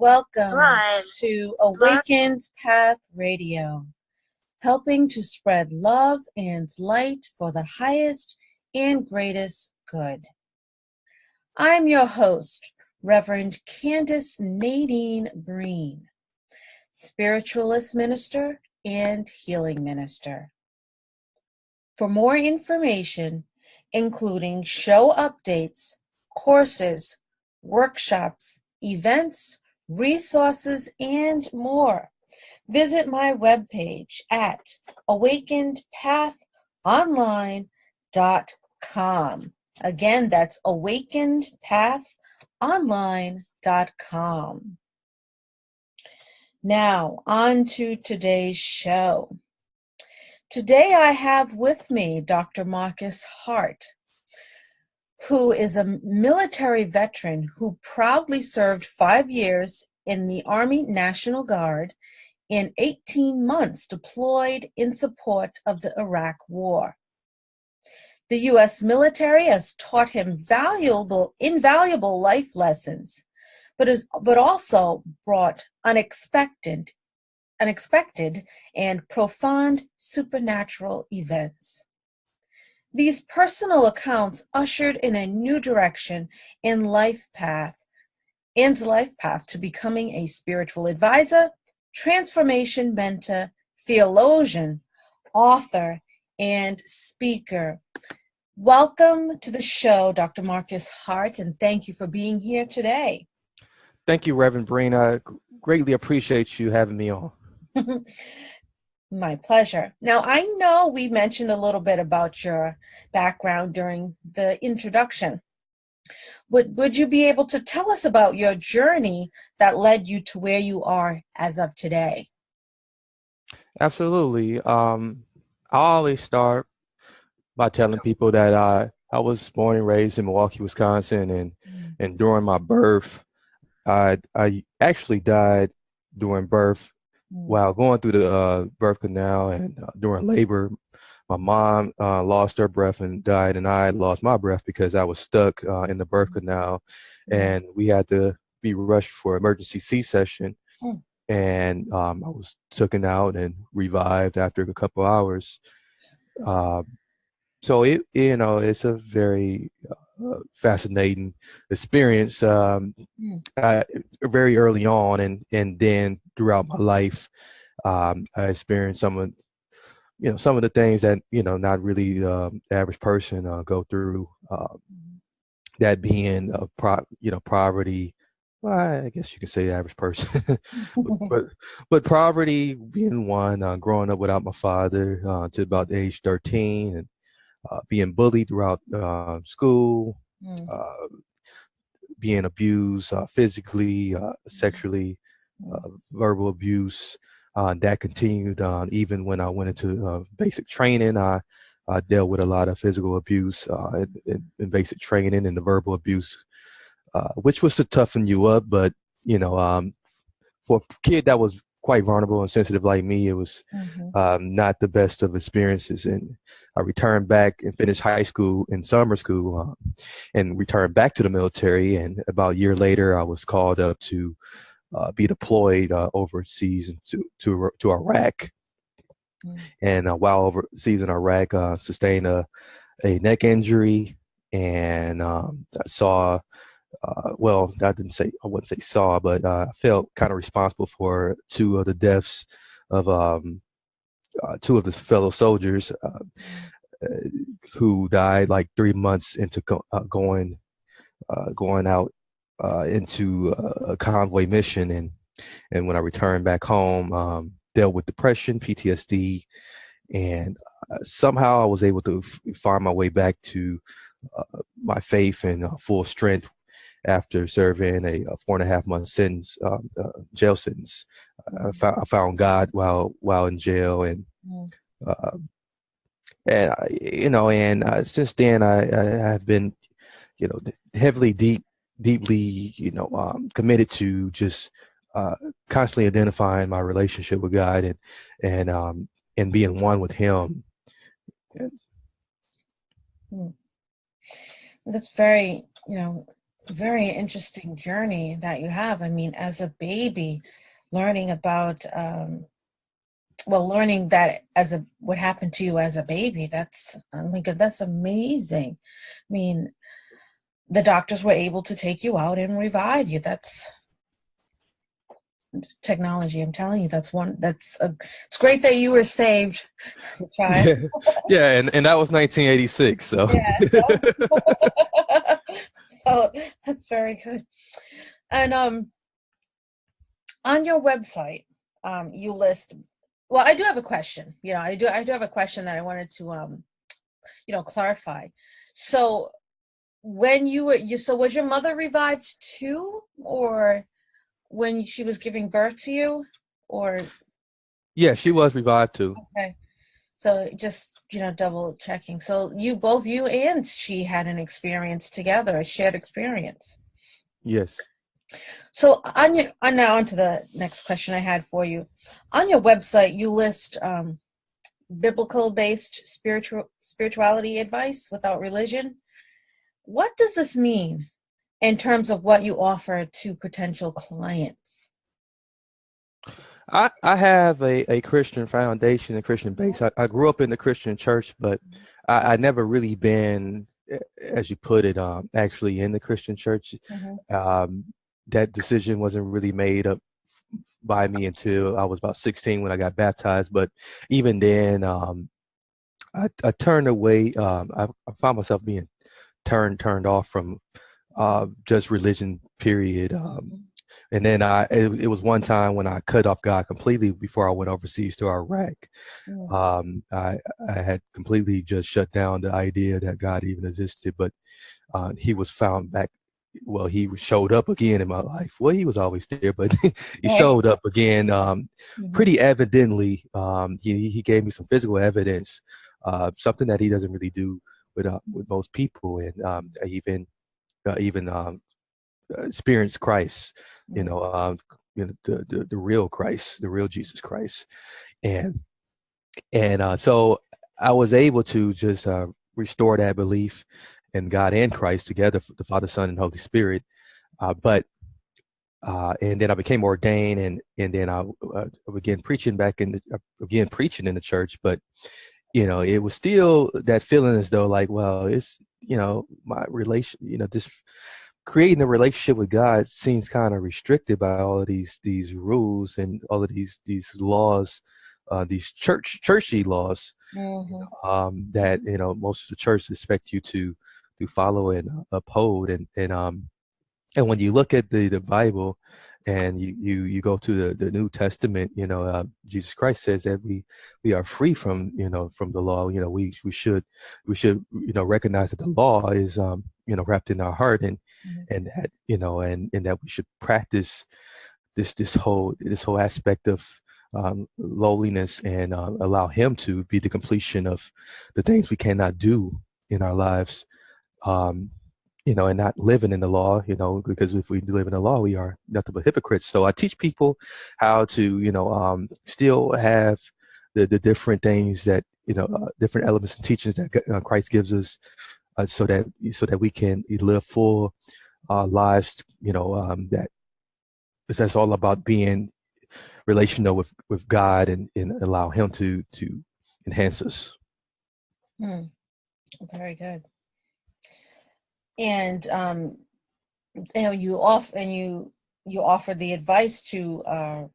welcome to Awakened Path Radio, helping to spread love and light for the highest and greatest good. I'm your host, Reverend Candace Nadine Breen, spiritualist minister and healing minister. For more information, including show updates, courses, workshops, events, resources, and more, visit my webpage at awakenedpathonline.com. Again, that's awakenedpathonline.com. Now, on to today's show. Today I have with me Dr. Marcus Hart, who is a military veteran who proudly served 5 years in the Army National Guard and 18 months deployed in support of the Iraq War. The U.S. military has taught him invaluable life lessons, but also brought unexpected and profound supernatural events. These personal accounts ushered in a new direction in life path to becoming a spiritual advisor, transformation mentor, theologian, author, and speaker. Welcome to the show, Dr. Marcus Hart, and thank you for being here today. Thank you, Reverend Breen. I greatly appreciate you having me on. My pleasure. Now, I know we mentioned a little bit about your background during the introduction. Would you be able to tell us about your journey that led you to where you are as of today? Absolutely. I always start by telling people that I was born and raised in Milwaukee, Wisconsin, and during my birth, I actually died during birth. While going through the birth canal and during labor, my mom lost her breath and died, and I lost my breath because I was stuck in the birth canal, and we had to be rushed for emergency C-section, and I was taken out and revived after a couple hours. So it's a very fascinating experience very early on, and then throughout my life, I experienced some of the things that not really the average person go through. That being poverty. Well, I guess you could say average person, but poverty being one. Growing up without my father to about age 13, and being bullied throughout school, being abused physically, sexually, verbal abuse. That continued even when I went into basic training. I dealt with a lot of physical abuse in basic training, and the verbal abuse, which was to toughen you up. But, for a kid that was quite vulnerable and sensitive like me, it was not the best of experiences. And I returned back and finished high school and summer school and returned back to the military. And about a year later, I was called up to be deployed overseas to Iraq. And while overseas in Iraq, sustained a neck injury, and I saw, I wouldn't say saw, but I felt kind of responsible for two of the deaths of two of the fellow soldiers who died like 3 months into going out into a convoy mission, and when I returned back home, dealt with depression, PTSD, and somehow I was able to find my way back to my faith and full strength after serving a 4.5 month sentence, jail sentence. I found God while in jail, and since then I have been heavily deeply committed to just constantly identifying my relationship with God and being one with Him. That's very very interesting journey that you have. I mean, as a baby, learning about, learning that what happened to you as a baby, oh my God, that's amazing. I mean, the doctors were able to take you out and revive you. That's technology. I'm telling you, it's great that you were saved as a child. Yeah, yeah, and that was 1986. So Yeah. So that's very good. And on your website, you list. Well, I do have a question. I do have a question that I wanted to clarify. So when so was your mother revived too, or when she was giving birth to you, or? yeah, she was revived too. Okay. So just, double checking. So both you and she had an experience together, a shared experience. Yes. So now onto the next question I had for you. On your website, you list biblical-based spirituality advice without religion. What does this mean in terms of what you offer to potential clients? I have a Christian foundation, a Christian base. I grew up in the Christian church, but I never really been, as you put it, actually in the Christian church. Mm-hmm. That decision wasn't really made up by me until I was about 16 when I got baptized. But even then, I turned away. I found myself being turned off from just religion, period. And then it was one time when I cut off God completely before I went overseas to Iraq. I had completely just shut down the idea that God even existed, but he was found back. Well, he showed up again in my life. Well, he was always there, but he showed up again pretty evidently. He gave me some physical evidence, something that he doesn't really do with most people, and I even experienced Christ, the real Christ, the real Jesus Christ, and so I was able to just restore that belief in God and Christ together, the Father, Son, and Holy Spirit. And then I became ordained, and then I began preaching preaching in the church, but it was still that feeling as though like, well, it's my relation, this creating a relationship with God seems kind of restricted by all of these rules and all of these laws, these churchy laws, that most of the churches expect you to follow and uphold, and when you look at the Bible and you go to the New Testament, Jesus Christ says that we are free from from the law. We should recognize that the law is wrapped in our heart, and that and that we should practice this whole aspect of lowliness, and allow Him to be the completion of the things we cannot do in our lives. And not living in the law, because if we live in the law, we are nothing but hypocrites. So I teach people how to, still have the different things that, different elements and teachings that Christ gives us, so that we can live full lives, that's all about being relational with God, and allow Him to enhance us. Very good. And you offer the advice to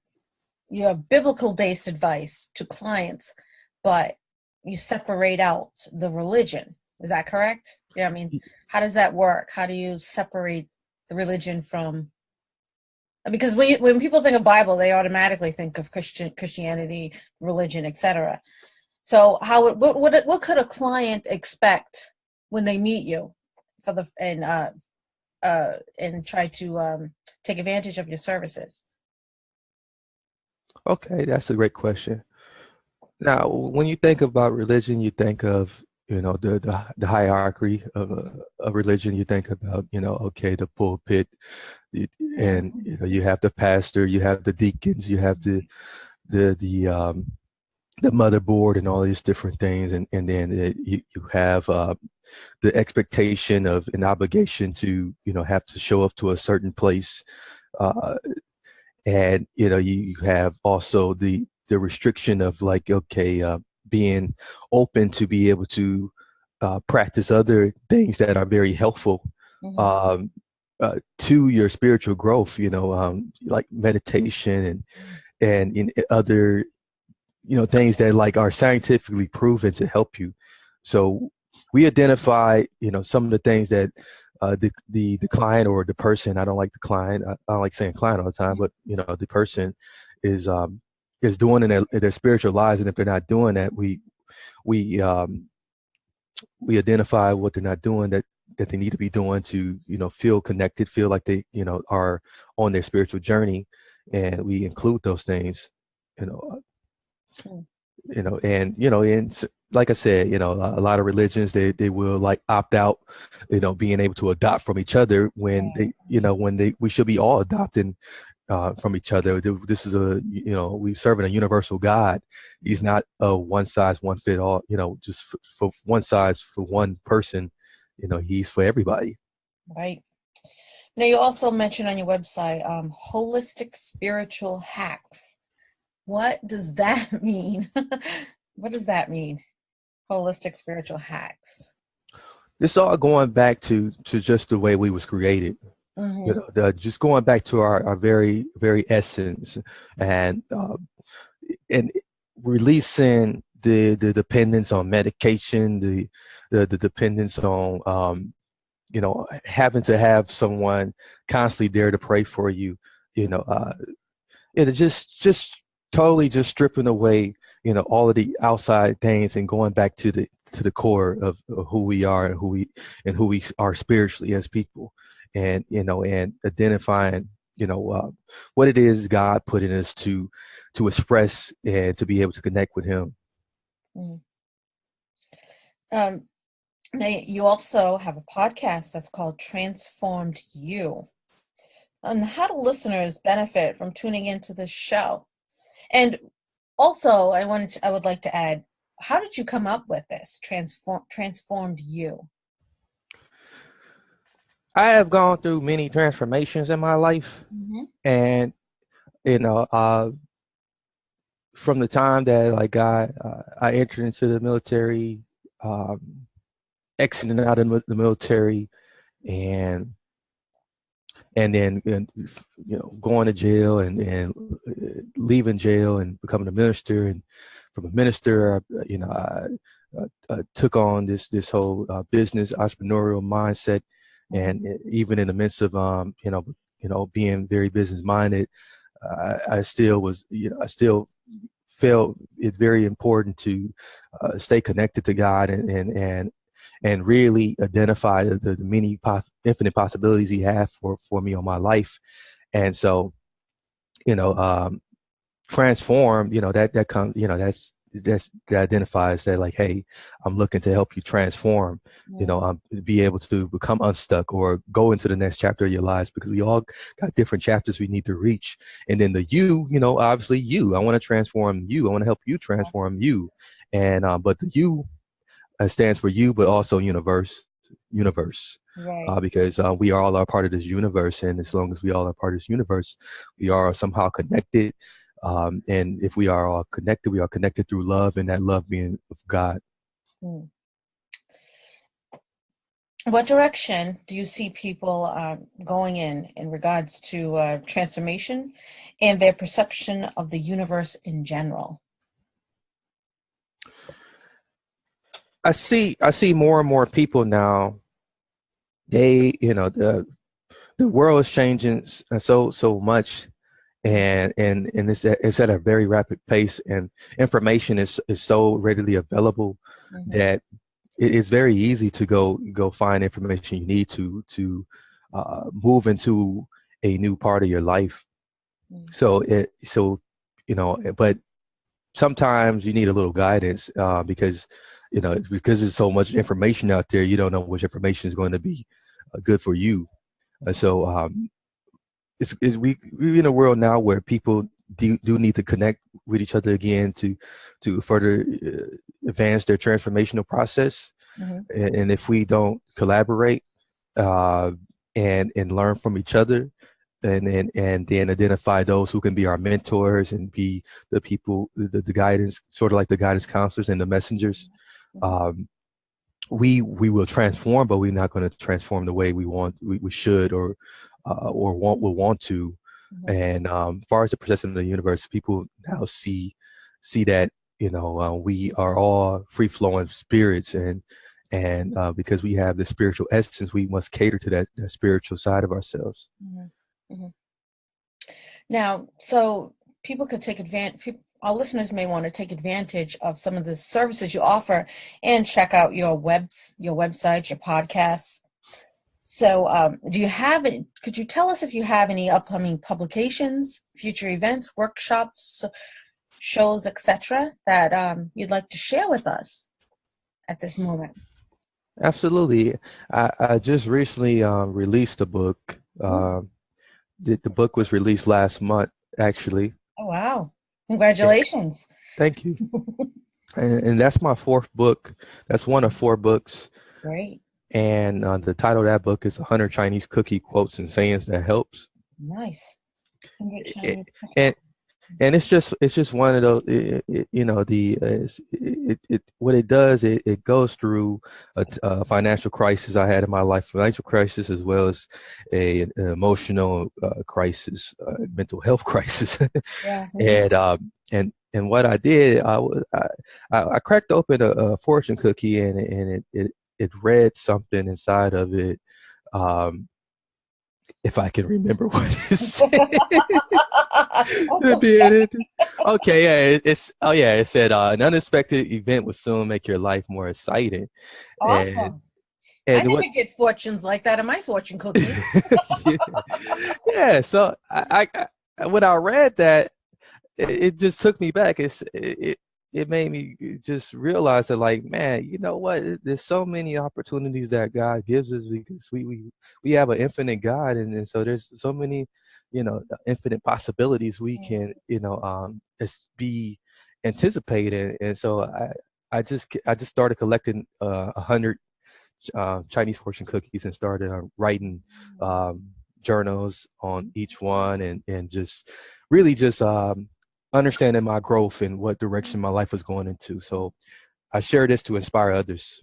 you have biblical based advice to clients, but you separate out the religion. Is that correct? Yeah. I mean, how does that work? How do you separate the religion from? Because when people think of Bible, they automatically think of Christianity, religion, etc. So what could a client expect when they meet you and try to take advantage of your services? Okay, that's a great question. Now, when you think about religion, you think of the hierarchy of religion. You think about okay, the pulpit, and you have the pastor, you have the deacons, you have the the motherboard and all these different things, and then you have the expectation of an obligation to have to show up to a certain place, and you have also the restriction of like, okay, being open to be able to practice other things that are very helpful to your spiritual growth, like meditation and in other things that like are scientifically proven to help you. So we identify some of the things that the client or the person, I don't like the client, I don't like saying client all the time, but the person is doing in their spiritual lives, and if they're not doing that, we identify what they're not doing that they need to be doing to feel connected, feel like they are on their spiritual journey, and we include those things, and like I said, a lot of religions, they will like opt out, being able to adopt from each other when we should be all adopting from each other. This is we serving a universal God. He's not a one size one fit all, just for one size for one person, he's for everybody. Right. Now, you also mentioned on your website, holistic spiritual hacks. What does that mean? What does that mean? Holistic spiritual hacks. It's all going back to just the way we was created. Just going back to our very, very essence, and releasing the dependence on medication, the dependence on having to have someone constantly there to pray for you. It's just totally just stripping away all of the outside things and going back to the core of who we are and who we are spiritually as people, and and identifying what it is God put in us to express and to be able to connect with Him. Now, you also have a podcast that's called Transformed You. And how do listeners benefit from tuning into this show? And also, I would like to add, how did you come up with this, Transformed You? I have gone through many transformations in my life, and from the time that like I entered into the military, exiting out of the military, and then going to jail and leaving jail and becoming a minister, and from a minister, I took on this whole business entrepreneurial mindset, and even in the midst of being very business minded, I still was I still felt it very important to stay connected to God and really identify the many infinite possibilities He had for me on my life. And so, transform, that comes, that identifies that like, hey, I'm looking to help you transform, be able to become unstuck or go into the next chapter of your lives, because we all got different chapters we need to reach. And then the you, obviously I want to transform you. I want to help you transform you. And, but the you stands for you, but also universe, right. Because we are all a part of this universe. And as long as we all are part of this universe, we are somehow connected. And if we are all connected, we are connected through love, and that love being of God. What direction do you see people going in regards to transformation and their perception of the universe in general? I see more and more people now. They, the world is changing so much. And it's at a very rapid pace, and information is so readily available that it is very easy to go find information you need to move into a new part of your life. But sometimes you need a little guidance, because there's so much information out there, you don't know which information is going to be good for you. We're in a world now where people do need to connect with each other again to further advance their transformational process. And if we don't collaborate and learn from each other, and then identify those who can be our mentors and be the people, the guidance, sort of like the guidance counselors and the messengers, we will transform, but we're not going to transform the way we should or want to. And as far as the perception of the universe, people now see that, we are all free-flowing spirits, and because we have the spiritual essence, we must cater to that spiritual side of ourselves. Now, so people could take advantage. Our listeners may want to take advantage of some of the services you offer and check out your website, your podcasts. So could you tell us if you have any upcoming publications, future events, workshops, shows, etc., that you'd like to share with us at this moment? Absolutely. I just recently released a book. The book was released last month, actually. Oh, wow. Congratulations. Thank you. And that's my fourth book. That's one of 4 books. Great. And the title of that book is 100 Chinese Cookie Quotes and Sayings That Helps. Nice. And it's just one of those, what it does, it goes through a financial crisis I had in my life, financial crisis, as well as an emotional crisis, mental health crisis. Yeah. And what I did, I cracked open a fortune cookie, and it read something inside of it. If I can remember what it said. Okay, yeah, it said an unexpected event will soon make your life more exciting. Awesome. And I never get fortunes like that in my fortune cookie. Yeah, so I when I read that, it just took me back. It made me just realize that, like, man, you know what? There's so many opportunities that God gives us, because we have an infinite God, and so there's so many, infinite possibilities we can, be anticipating. And so I just started collecting 100 Chinese fortune cookies and started writing journals on each one, and just really just understanding my growth and what direction my life was going into. So I share this to inspire others.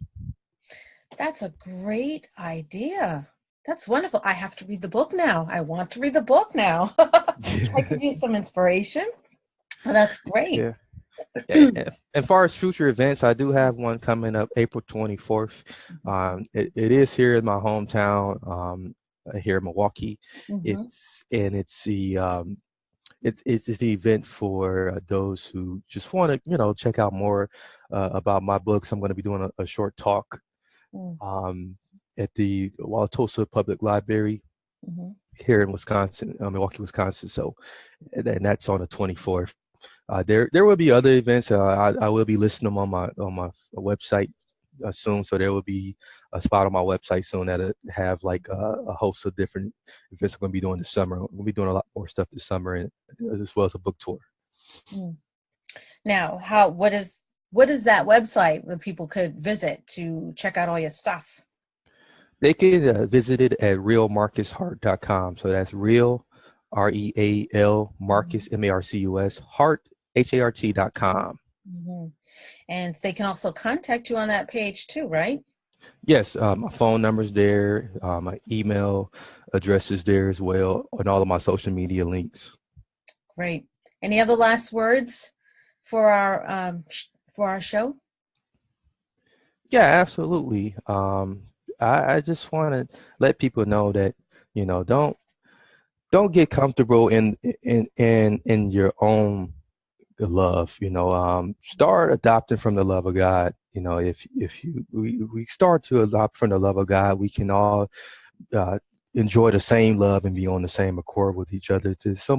That's a great idea. That's wonderful. I have to read the book now. I want to read the book now. I could use some inspiration. Well, that's great. Yeah. And as far as future events, I do have one coming up April 24th. It is here in my hometown, here in Milwaukee. It's the event for those who just want to, check out more about my books. I'm going to be doing a short talk at the Wauwatosa Public Library here in Wisconsin, Milwaukee, Wisconsin. So, and that's on the 24th. There will be other events. I will be listing them on my website soon. So there will be a spot on my website soon that have like a host of different events I'm going to be doing this summer. We'll be doing a lot more stuff this summer, and as well as a book tour. Now, what is that website where people could visit to check out all your stuff? They can visit it at realmarcushart.com. So that's real, REAL, Marcus, MARCUS, Hart, HART.com. And they can also contact you on that page too, right? Yes, my phone number's there, my email address is there as well, and all of my social media links. Great. Any other last words for our show? Yeah, absolutely. I just want to let people know that, don't get comfortable in your own love. Start adopting from the love of God. If we start to adopt from the love of God, we can all enjoy the same love and be on the same accord with each other. There's so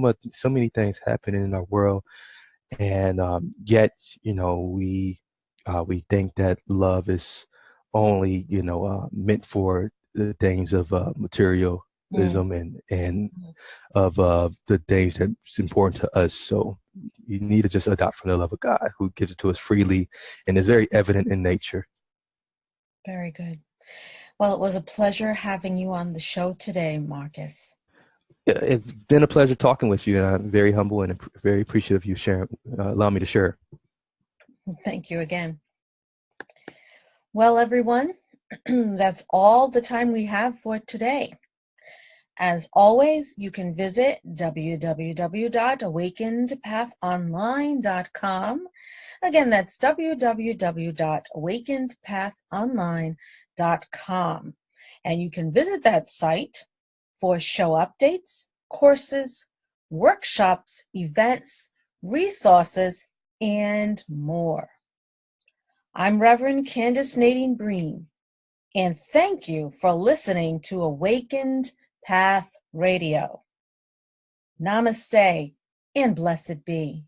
many things happening in our world, and yet we think that love is only meant for the things of material and of the things that's important to us. So you need to just adopt from the love of God, who gives it to us freely and is very evident in nature. Very good. Well, it was a pleasure having you on the show today, Marcus. Yeah, it's been a pleasure talking with you, and I'm very humble and very appreciative of you sharing, allowing me to share. Thank you again. Well, everyone, that's all the time we have for today. As always, you can visit www.awakenedpathonline.com. Again, that's www.awakenedpathonline.com. And you can visit that site for show updates, courses, workshops, events, resources, and more. I'm Reverend Candace Nadine Breen, and thank you for listening to Awakened Path Radio. Namaste and blessed be.